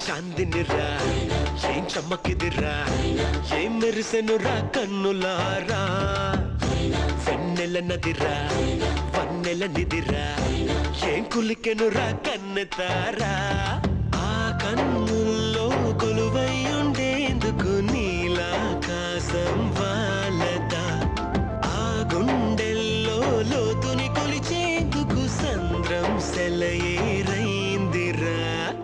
చాందినిరా ఏం చమ్మకిదిరా ఏం మెరిసెనురా కన్నులారా వెన్నెల నదిరా వన్నెల నిదిరా ఏం కులికెనురా కన్నెతారా